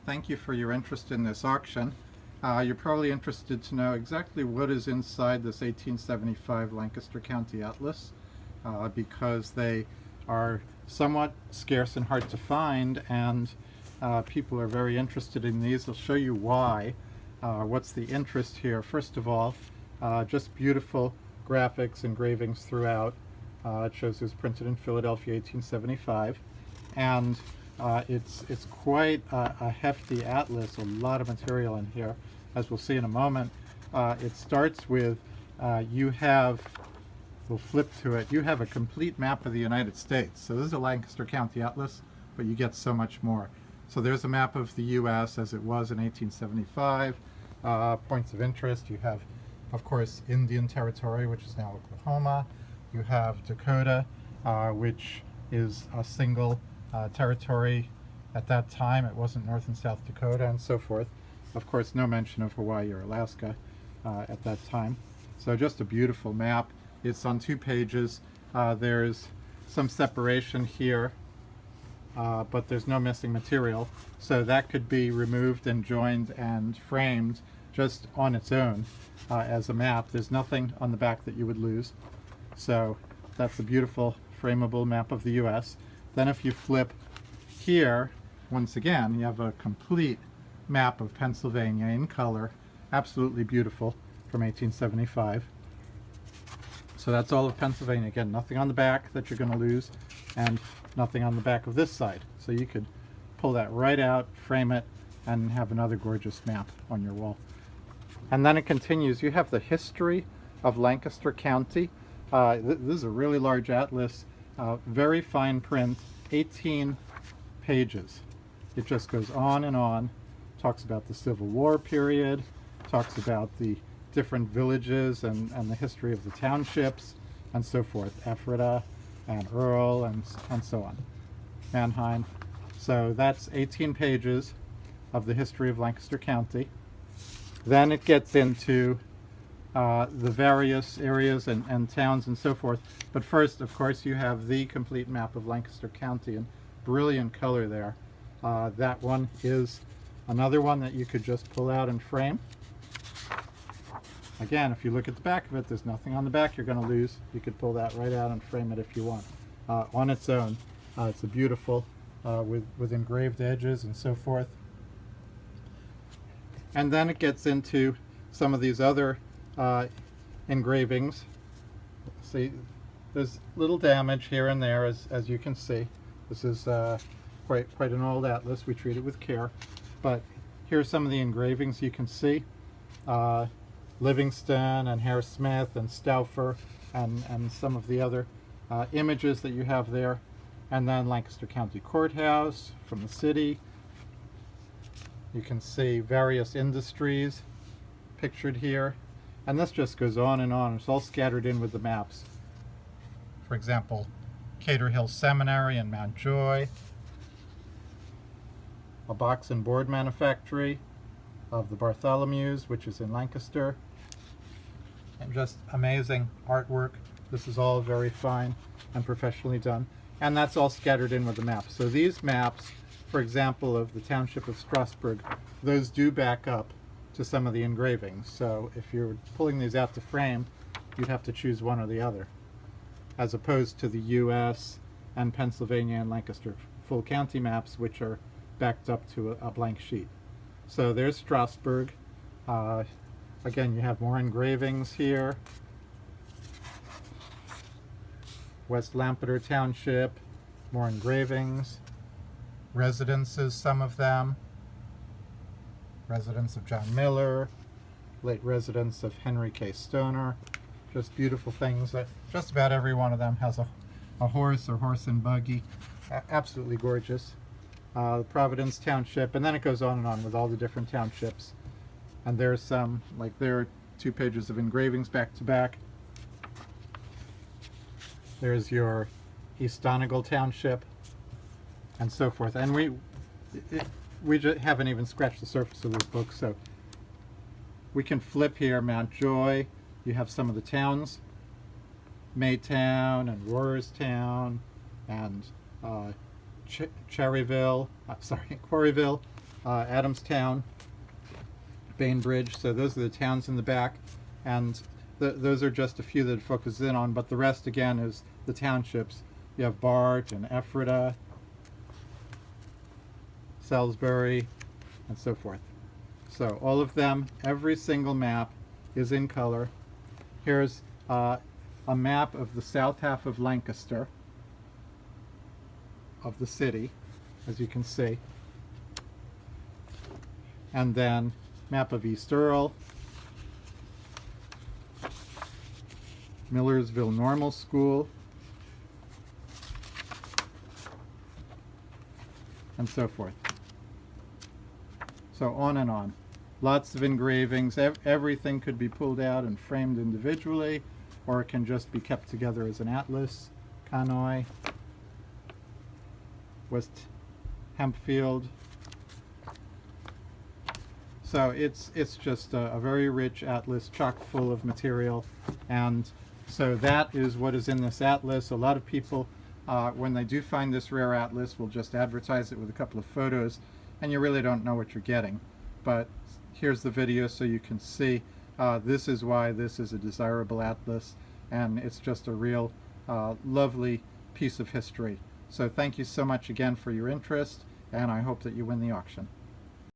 Thank you for your interest in this auction. You're probably interested to know exactly what is inside this 1875 Lancaster County Atlas because they are somewhat scarce and hard to find, and people are very interested in these. I'll show you why. What's the interest here? First of all, just beautiful graphics, engravings throughout. It shows it was printed in Philadelphia, 1875, and it's quite a hefty atlas, a lot of material in here, as we'll see in a moment. It starts with, we'll flip to it, you have a complete map of the United States. So this is a Lancaster County Atlas, but you get so much more. So there's a map of the US as it was in 1875. Points of interest, you have, of course, Indian Territory, which is now Oklahoma. You have Dakota, which is a single territory at that time. It wasn't North and South Dakota, and so forth. Of course, no mention of Hawaii or Alaska at that time. So just a beautiful map. It's on 2 pages. There's some separation here, but there's no missing material. So that could be removed and joined and framed just on its own as a map. There's nothing on the back that you would lose. So that's a beautiful frameable map of the US. Then if you flip here, once again, you have a complete map of Pennsylvania in color. Absolutely beautiful, from 1875. So that's all of Pennsylvania. Again, nothing on the back that you're going to lose, and nothing on the back of this side. So you could pull that right out, frame it, and have another gorgeous map on your wall. And then it continues. You have the history of Lancaster County. This is a really large atlas, very fine print, 18 pages. It just goes on and on, talks about the Civil War period, talks about the different villages and the history of the townships, and so forth, Ephrata and Earl and so on, Manheim. So that's 18 pages of the history of Lancaster County. Then it gets into the various areas and towns and so forth. But first, of course, you have the complete map of Lancaster County in brilliant color there. That one is another one that you could just pull out and frame. Again, if you look at the back of it, there's nothing on the back you're going to lose. You could pull that right out and frame it if you want. On its own, it's a beautiful, with engraved edges and so forth. And then it gets into some of these other engravings. See, there's little damage here and there, as you can see. This is quite an old atlas. We treat it with care. But here's some of the engravings you can see. Livingston and Hare Smith and Stauffer and some of the other images that you have there. And then Lancaster County Courthouse from the city. You can see various industries pictured here. And this just goes on and on. It's all scattered in with the maps. For example, Cater Hill Seminary in Mount Joy. A box and board manufactory of the Bartholomews, which is in Lancaster. And just amazing artwork. This is all very fine and professionally done. And that's all scattered in with the maps. So these maps, for example, of the township of Strasburg, those do back up to some of the engravings. So if you're pulling these out to frame, you'd have to choose one or the other, as opposed to the US and Pennsylvania and Lancaster full county maps, which are backed up to a blank sheet. So there's Strasburg. Again, you have more engravings here. West Lampeter Township, more engravings. Residences, some of them. Residence of John Miller, late residence of Henry K. Stoner. Just beautiful things. Just about every one of them has a horse or horse and buggy. Absolutely gorgeous. The Providence Township, and then it goes on and on with all the different townships. And there's some, like there are 2 pages of engravings back to back. There's your East Donegal Township, and so forth. And we just haven't even scratched the surface of this book, so we can flip here. Mount Joy, you have some of the towns, Maytown and Rohrerstown and Quarryville, Adamstown, Bainbridge. So those are the towns in the back, and those are just a few that it focuses in on, but the rest again is the townships. You have Bart and Ephrata, Salisbury, and so forth. So all of them, every single map is in color. Here's a map of the south half of Lancaster, of the city, as you can see. And then map of East Earl, Millersville Normal School, and so forth. So on and on. Lots of engravings. Everything could be pulled out and framed individually, or it can just be kept together as an atlas. Cannoy, West Hempfield. So it's just a very rich atlas, chock full of material, and so that is what is in this atlas. A lot of people, when they do find this rare atlas, will just advertise it with a couple of photos, and you really don't know what you're getting. But here's the video so you can see this is why this is a desirable atlas, and it's just a real lovely piece of history. So thank you so much again for your interest, and I hope that you win the auction.